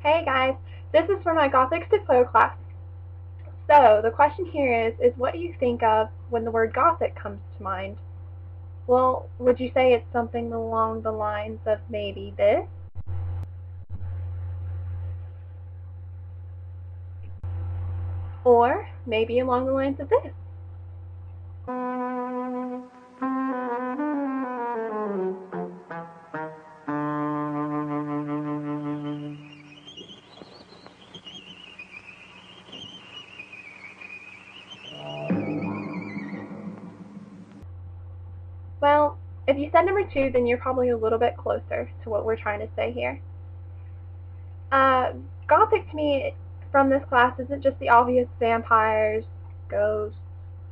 Hey guys, this is for my Gothics to Flow class. So, the question here is what do you think of when the word Gothic comes to mind? Well, would you say it's something along the lines of maybe this? Or maybe along the lines of this? Well, if you said number 2, then you're probably a little bit closer to what we're trying to say here. Gothic to me from this class isn't just the obvious vampires, ghosts,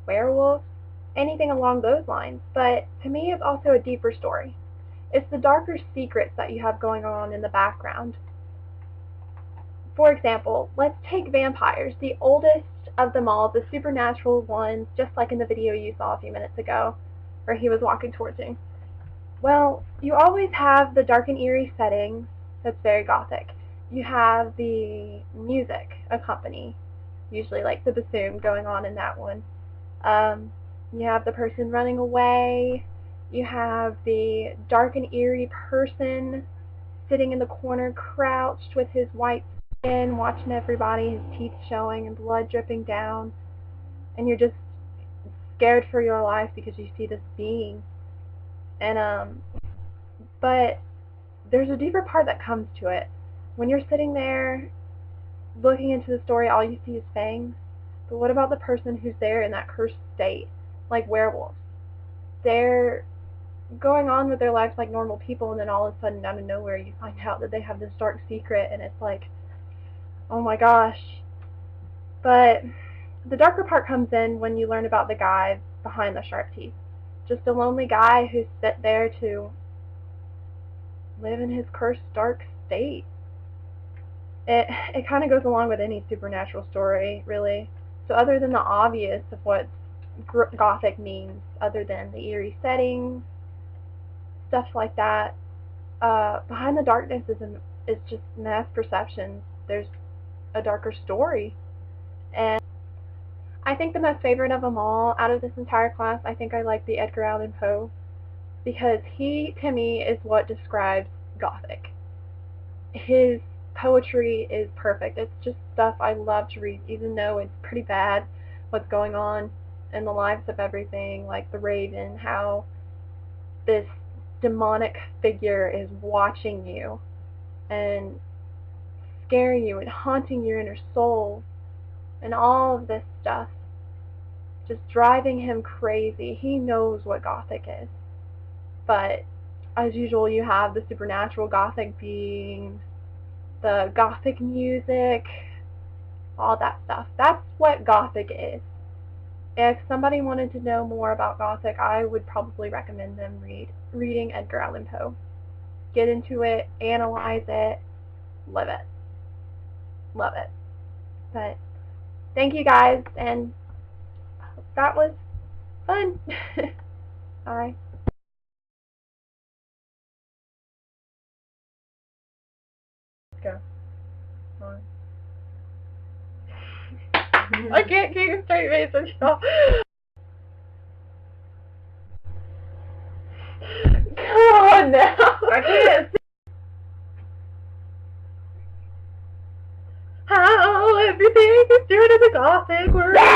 werewolves, anything along those lines, but to me it's also a deeper story. It's the darker secrets that you have going on in the background. For example, let's take vampires, the oldest of them all, the supernatural ones, just like in the video you saw a few minutes ago, where he was walking towards you. Well, you always have the dark and eerie setting that's very gothic. You have the music accompany, usually like the bassoon going on in that one. You have the person running away. You have the dark and eerie person sitting in the corner crouched with his white skin, watching everybody, his teeth showing and blood dripping down. And you're just scared for your life because you see this being. And but there's a deeper part that comes to it. When you're sitting there looking into the story, all you see is fangs. But what about the person who's there in that cursed state, like werewolves? They're going on with their lives like normal people, and then all of a sudden, out of nowhere, you find out that they have this dark secret, and it's like, oh my gosh. But the darker part comes in when you learn about the guy behind the sharp teeth. Just a lonely guy who's set there to live in his cursed dark state. It kind of goes along with any supernatural story, really. So other than the obvious of what Gothic means, other than the eerie setting, stuff like that, behind the darkness is just mass perceptions. There's a darker story. And I think the most favorite of them all out of this entire class, I think I like the Edgar Allan Poe, because he, to me, is what describes Gothic. His poetry is perfect. It's just stuff I love to read, even though it's pretty bad what's going on in the lives of everything, like the Raven, how this demonic figure is watching you and scaring you and haunting your inner soul, and all of this stuff just driving him crazy. He knows what Gothic is. But as usual, you have the supernatural Gothic beings, the Gothic music, all that stuff. That's what Gothic is. If somebody wanted to know more about Gothic, I would probably recommend them reading Edgar Allan Poe. Get into it, analyze it, live it. Love it. But thank you guys, and that was fun. Bye. Go. On. I can't keep a straight face with y'all. Come on now. I can't see how everything is turned in the Gothic world.